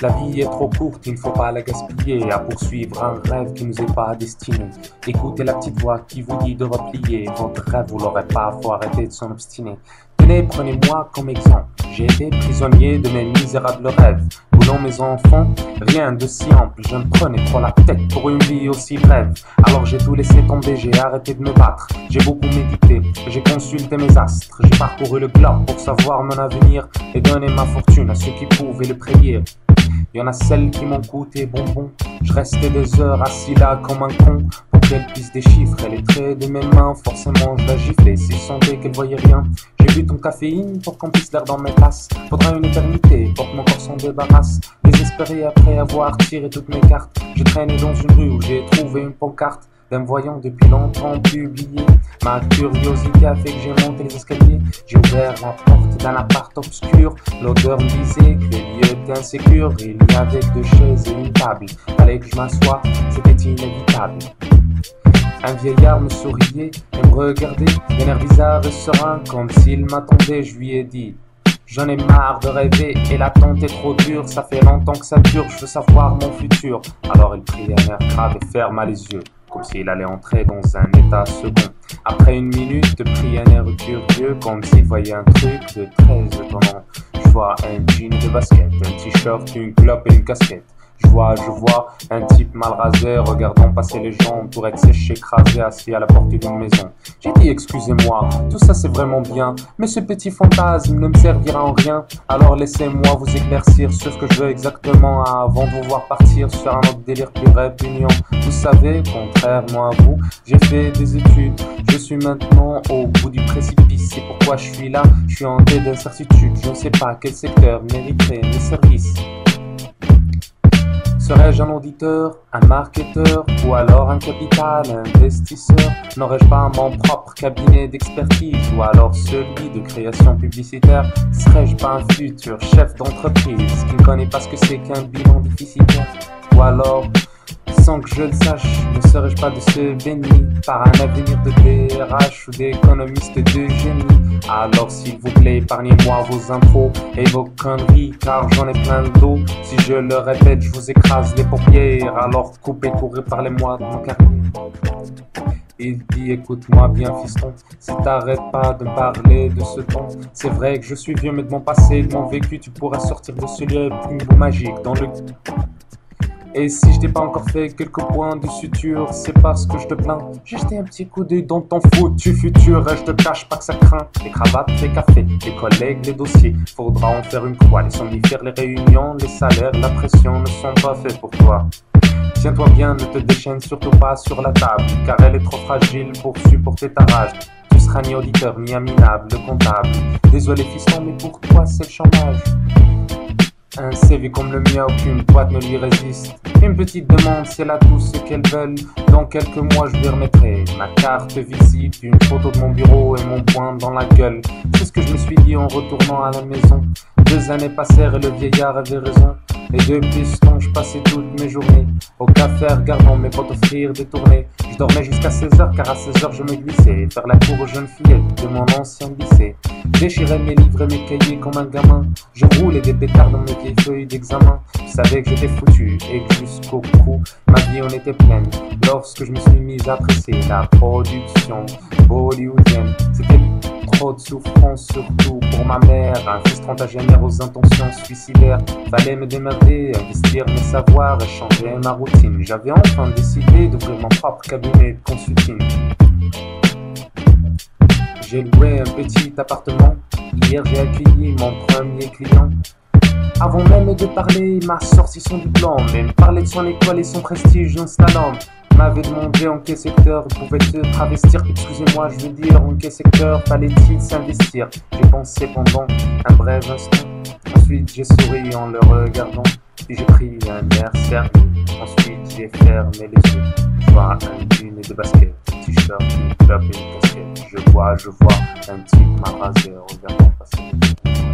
La vie est trop courte, il ne faut pas la gaspiller à poursuivre un rêve qui nous est pas destiné. Écoutez la petite voix qui vous dit de replier votre rêve, vous l'aurez pas, faut arrêter de s'en obstiner. Tenez, prenez-moi comme exemple, j'ai été prisonnier de mes misérables rêves. Voulant mes enfants, rien de si ample, je me prenais trop la tête pour une vie aussi brève. Alors j'ai tout laissé tomber, j'ai arrêté de me battre, j'ai beaucoup médité, j'ai consulté mes astres, j'ai parcouru le globe pour savoir mon avenir et donner ma fortune à ceux qui pouvaient le prédire. Y en a celles qui m'ont coûté bonbon. Je restais des heures assis là comme un con pour qu'elles puissent déchiffrer les traits de mes mains. Forcément je la giflais s'ils sentaient qu'elles voyaient rien. J'ai bu ton caféine pour qu'on puisse l'air dans mes tasses. Faudra une éternité pour que mon corps s'en débarrasse. Désespéré après avoir tiré toutes mes cartes, je traînais dans une rue où j'ai trouvé une pancarte d'un voyant depuis longtemps publié. Ma curiosité a fait que j'ai monté les escaliers. J'ai ouvert la porte d'un appart obscur. L'odeur me disait que les lieux étaient insécures. Il y avait deux chaises et une table. Fallait que je m'assoie, c'était inévitable. Un vieillard me souriait et me regardait d'un air bizarre et serein, comme s'il m'attendait. Je lui ai dit: j'en ai marre de rêver et l'attente est trop dure. Ça fait longtemps que ça dure, je veux savoir mon futur. Alors il prit un air grave et ferma les yeux, comme s'il allait entrer dans un état second. Après une minute, prit un air curieux, comme s'il voyait un truc de très étonnant. Je vois un jean de basket, un t-shirt, une clope et une casquette. Je vois un type mal rasé regardant passer les gens pour être séché, écrasé, assis à la porte d'une maison. J'ai dit: excusez-moi, tout ça c'est vraiment bien, mais ce petit fantasme ne me servira en rien. Alors laissez-moi vous éclaircir sur ce que je veux exactement avant de vous voir partir sur un autre délire plus répugnant. Vous savez, contrairement à vous, j'ai fait des études, je suis maintenant au bout du précipice. C'est pourquoi je suis là, je suis hanté d'incertitude. Je ne sais pas quel secteur mériterait mes services. Serais-je un auditeur, un marketeur ou alors un capital investisseur? N'aurais-je pas mon propre cabinet d'expertise ou alors celui de création publicitaire? Serais-je pas un futur chef d'entreprise qui ne connaît pas ce que c'est qu'un bilan déficitaire? Ou alors, sans que je le sache, ne serais-je pas de ceux bénis par un avenir de DRH ou d'économistes de génie? Alors s'il vous plaît, épargnez-moi vos intros et vos conneries, car j'en ai plein le dos. Si je le répète, je vous écrase les paupières. Alors coupez court et parlez-moi de mon carrière. Il dit: écoute-moi bien fiston, si t'arrêtes pas de me parler de ce ton. C'est vrai que je suis vieux, mais de mon passé, de mon vécu, tu pourrais sortir de ce lieu plus beau magique dans le... Et si je t'ai pas encore fait quelques points de suture, c'est parce que je te plains. J'ai jeté un petit coup d'œil dans ton foutu futur et je te cache pas que ça craint. Les cravates, les cafés, les collègues, les dossiers, faudra en faire une croix. Les somnifères, les réunions, les salaires, la pression ne sont pas faits pour toi. Tiens-toi bien, ne te déchaîne surtout pas sur la table, car elle est trop fragile pour supporter ta rage. Tu seras ni auditeur, ni minable, comptable. Désolé fiston, mais pour toi c'est le chômage. Un CV comme le mien, aucune boîte ne lui résiste. Une petite demande, c'est là tout ce qu'elles veulent. Dans quelques mois, je lui remettrai ma carte visite, une photo de mon bureau et mon poing dans la gueule. C'est ce que je me suis dit en retournant à la maison. 2 années passèrent et le vieillard avait raison. Et depuis ce temps, je passais toutes mes journées au café regardant mes potes offrir des tournées. Je dormais jusqu'à 16h, car à 16h je me glissais vers la cour aux jeunes fillettes de mon ancien lycée. Déchirais mes livres et mes cahiers comme un gamin. Je roulais des pétards dans mes vieilles feuilles d'examen. Je savais que j'étais foutu et que jusqu'au cou, ma vie en était pleine. Lorsque je me suis mis à apprécier la production bollywoodienne, c'était trop de souffrance, surtout pour ma mère. Un fils trentagénaire aux intentions suicidaires. Fallait me démerder, investir mes savoirs et changer ma routine. J'avais enfin décidé d'ouvrir mon propre cabinet de consulting. J'ai loué un petit appartement. Hier j'ai accueilli mon premier client. Avant même de parler, il m'a sorti son diplôme et me parlait de son école et son prestige installant. M'avait demandé en quel secteur pouvait te travestir. Excusez-moi, je veux dire, en quel secteur fallait-il s'investir? J'ai pensé pendant un bref instant. Ensuite j'ai souri en le regardant. Puis j'ai pris un air sérieux. Ensuite j'ai fermé les yeux. Je vois un jean et de basket, un t-shirt, une clope et une casquette. Je vois un type mal rasé regardant passer les yeux.